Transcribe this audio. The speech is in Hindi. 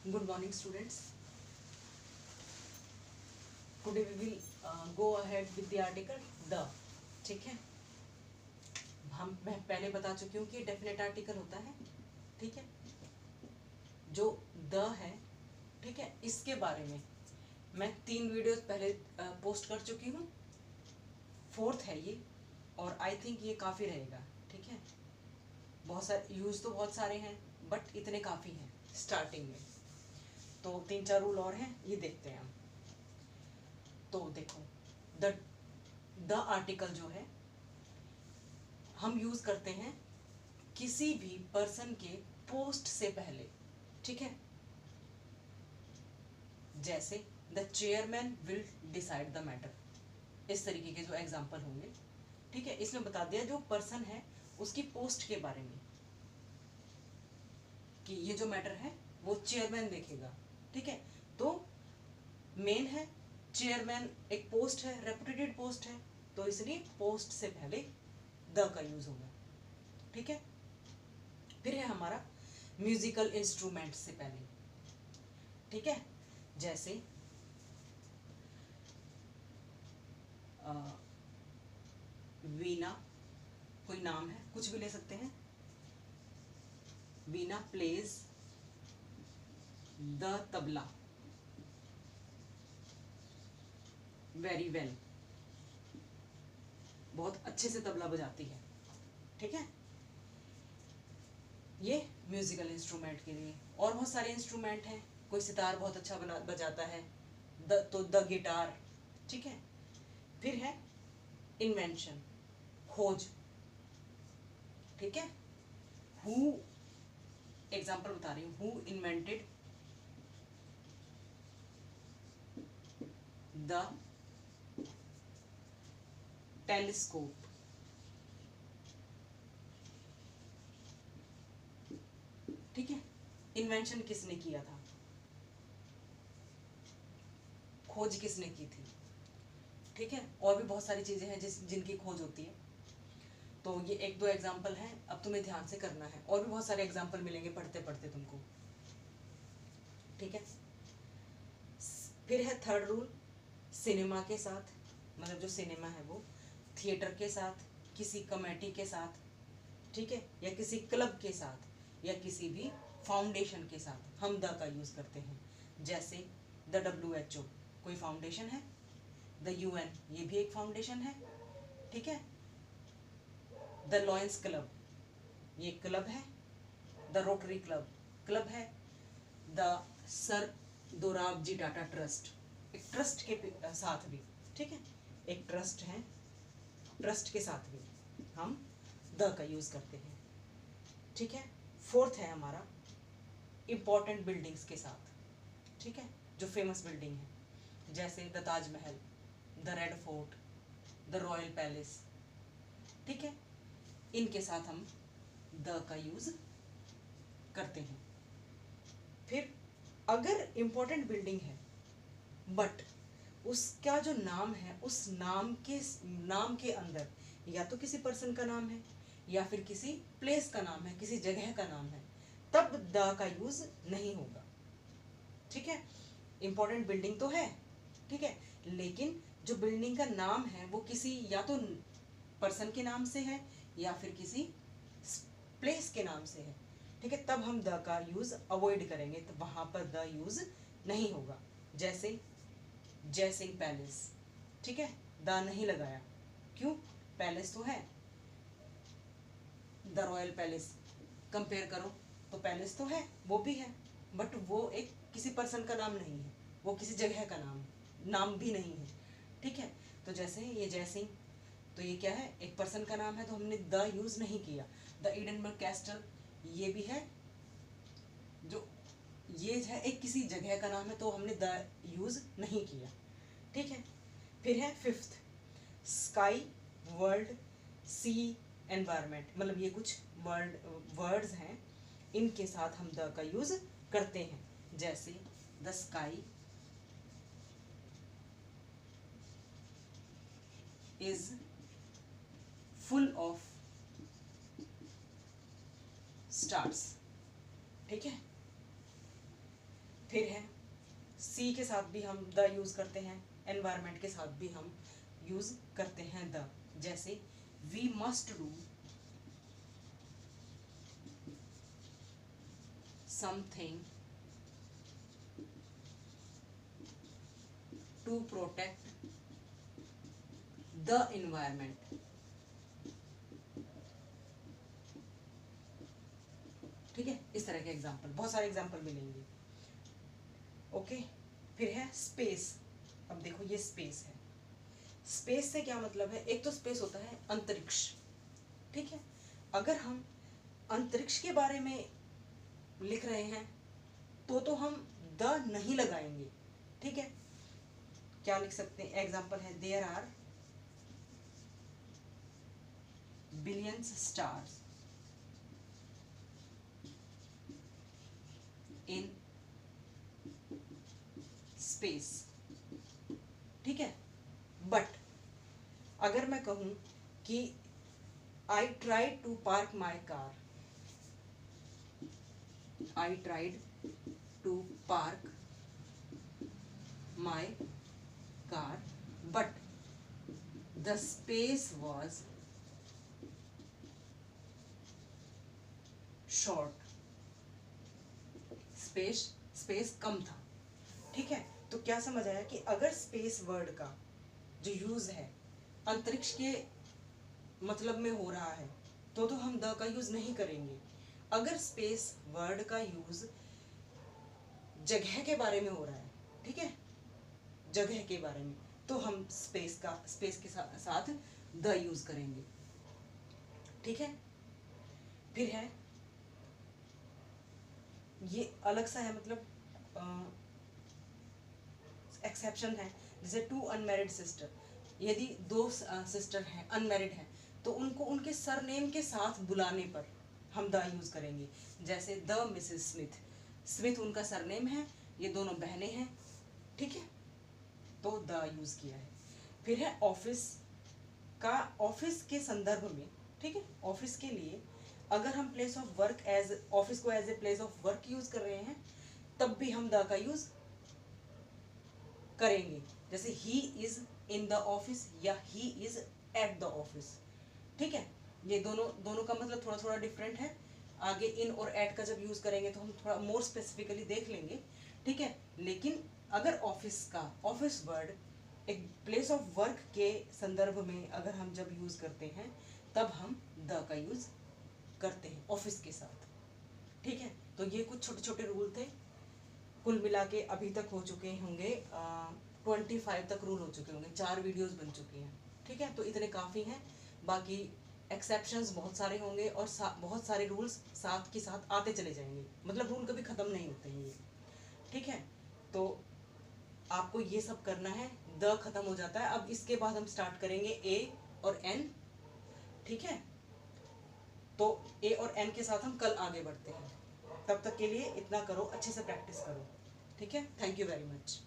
Good morning, students. Today we will go ahead with the article the. ठीक है, मैं पहले बता चुकी हूँ कि डेफिनेट आर्टिकल होता है. ठीक है, जो द है, ठीक है, इसके बारे में मैं 3 वीडियोस पहले पोस्ट कर चुकी हूँ. 4th है ये, और आई थिंक ये काफ़ी रहेगा. ठीक है, बहुत सारे यूज तो बहुत सारे हैं, बट इतने काफ़ी हैं स्टार्टिंग में. तो 3-4 रूल और हैं, ये देखते हैं हम. तो देखो, द आर्टिकल जो है हम यूज करते हैं किसी भी पर्सन के पोस्ट से पहले. ठीक है, जैसे the chairman will decide the matter, इस तरीके के जो एग्जाम्पल होंगे. ठीक है, इसमें बता दिया जो पर्सन है उसकी पोस्ट के बारे में कि ये जो मैटर है वो चेयरमैन देखेगा. ठीक है, तो मेन है चेयरमैन, एक पोस्ट है, रेपुटेटेड पोस्ट है, तो इसलिए पोस्ट से पहले द का यूज होगा. ठीक है, फिर है हमारा म्यूजिकल इंस्ट्रूमेंट से पहले. ठीक है, जैसे वीणा, कोई नाम है, कुछ भी ले सकते हैं. Veena plays the tabla very well, बहुत अच्छे से तबला बजाती है. ठीक है, ये म्यूजिकल इंस्ट्रूमेंट के लिए. और बहुत सारे इंस्ट्रूमेंट हैं, कोई सितार बहुत अच्छा बजाता है, तो द गिटार. ठीक है, फिर है इन्वेंशन, खोज. ठीक है, हु, एग्जाम्पल बता रही हूँ, हु इन्वेंटेड द टेलीस्कोप. ठीक है, इन्वेंशन किसने किया था, खोज किसने की थी. ठीक है, और भी बहुत सारी चीजें हैं जिनकी खोज होती है. तो ये 1-2 एग्जाम्पल हैं, अब तुम्हें ध्यान से करना है. और भी बहुत सारे एग्जाम्पल मिलेंगे पढ़ते पढ़ते तुमको. ठीक है, फिर है 3rd रूल, सिनेमा के साथ, मतलब जो सिनेमा है वो थिएटर के साथ, किसी कमेटी के साथ. ठीक है, या किसी क्लब के साथ, या किसी भी फाउंडेशन के साथ हम द का यूज करते हैं. जैसे द WHO, कोई फाउंडेशन है. द UN, ये भी एक फाउंडेशन है. ठीक है, द लॉयंस क्लब, ये क्लब है. द रोटरी क्लब, क्लब है. The sir Dorabji Tata trust, एक ट्रस्ट के साथ भी. ठीक है, एक ट्रस्ट है, ट्रस्ट के साथ भी हम द का यूज करते हैं. ठीक है, 4th है हमारा इंपॉर्टेंट बिल्डिंग्स के साथ. ठीक है, जो फेमस बिल्डिंग है, जैसे the Taj Mahal, the red fort, the royal palace. ठीक है, इनके साथ हम द का यूज करते हैं. फिर अगर इंपॉर्टेंट बिल्डिंग है बट उसका जो नाम है, उस नाम के अंदर या तो किसी पर्सन का नाम है, या फिर किसी प्लेस का नाम है, किसी जगह का नाम है, तब द का यूज नहीं होगा. ठीक है, इंपॉर्टेंट बिल्डिंग तो है, ठीक है, लेकिन जो बिल्डिंग का नाम है वो किसी या तो पर्सन के नाम से है, या फिर किसी प्लेस के नाम से है. ठीक है, तब हम द का यूज अवॉइड करेंगे, तो वहां पर द यूज नहीं होगा. जैसे जय सिंह पैलेस. ठीक है, द नहीं लगाया, क्यों, पैलेस तो है. द रॉयल पैलेस कंपेयर करो तो पैलेस तो है, वो भी है, बट वो एक किसी पर्सन का नाम नहीं है, वो किसी जगह का नाम भी नहीं है. ठीक है, तो जैसे ये जय सिंह, तो ये क्या है, एक पर्सन का नाम है, तो हमने द यूज नहीं किया. द एडिनबर्ग कैस्टल, ये भी है, जो ये है एक किसी जगह का नाम है, तो हमने द यूज नहीं किया. ठीक है, फिर है 5th स्काई, वर्ल्ड, सी, एनवायरमेंट, मतलब ये कुछ वर्ड्स हैं, इनके साथ हम द का यूज करते हैं. जैसे the sky is full of stars. ठीक है, फिर है सी के साथ भी हम द यूज करते हैं, एनवायरमेंट के साथ भी हम यूज करते हैं द। जैसे we must do something to protect the environment. ठीक है, इस तरह के एग्जाम्पल, बहुत सारे एग्जाम्पल मिलेंगे। ओके, फिर है स्पेस। अब देखो ये स्पेस है, स्पेस से क्या मतलब है, एक तो स्पेस होता है अंतरिक्ष। ठीक है, अगर हम अंतरिक्ष के बारे में लिख रहे हैं तो हम द नहीं लगाएंगे। ठीक है, क्या लिख सकते हैं, एग्जाम्पल है there are billions stars in space. ठीक है, बट अगर मैं कहूं कि I tried to park my car, I tried to park my car but the space was short, space कम था। ठीक है, तो क्या समझ आया कि अगर स्पेस वर्ड का जो यूज है अंतरिक्ष के मतलब में हो रहा है तो हम द का यूज नहीं करेंगे। अगर स्पेस वर्ड का यूज जगह के बारे में हो रहा है, ठीक है, जगह के बारे में, तो हम स्पेस के साथ द यूज करेंगे। ठीक है, फिर है ये अलग सा है, मतलब एक्सेप्शन है। जैसे टू अनमैरिड सिस्टर, यदि दो सिस्टर हैं अनमैरिड हैं तो उनको उनके सरनेम के साथ बुलाने पर हम द यूज करेंगे। जैसे द मिसेस स्मिथ, स्मिथ उनका सरनेम है, ये दोनों बहनें हैं। ठीक है, तो द यूज किया है। फिर है ऑफिस का, ऑफिस के संदर्भ में, ठीक है, ऑफिस के लिए अगर हम place of work as office को as a place of work use कर रहे हैं तब भी हम द का यूज करेंगे। जैसे he is in the office या he is at the office. ठीक है, ये दोनों का मतलब थोड़ा थोड़ा डिफरेंट है। आगे इन और एट का जब यूज करेंगे तो हम थोड़ा मोर स्पेसिफिकली देख लेंगे। ठीक है, लेकिन अगर ऑफिस का, ऑफिस वर्ड एक प्लेस ऑफ वर्क के संदर्भ में अगर हम जब यूज करते हैं तब हम द का यूज करते हैं ऑफिस के साथ। ठीक है, तो ये कुछ छोटे छोटे रूल थे, कुल मिला के अभी तक हो चुके होंगे 25 तक रूल हो चुके होंगे, 4 वीडियोस बन चुकी हैं। ठीक है, तो इतने काफ़ी हैं, बाकी एक्सेप्शंस बहुत सारे होंगे और बहुत सारे रूल्स साथ के साथ आते चले जाएंगे, मतलब रूल कभी ख़त्म नहीं होते हैं ये। ठीक है, तो आपको ये सब करना है, द खत्म हो जाता है। अब इसके बाद हम स्टार्ट करेंगे ए और एन। ठीक है, तो ए और एन के साथ हम कल आगे बढ़ते हैं। तब तक के लिए इतना करो, अच्छे से प्रैक्टिस करो। ठीक है, थैंक यू वेरी मच।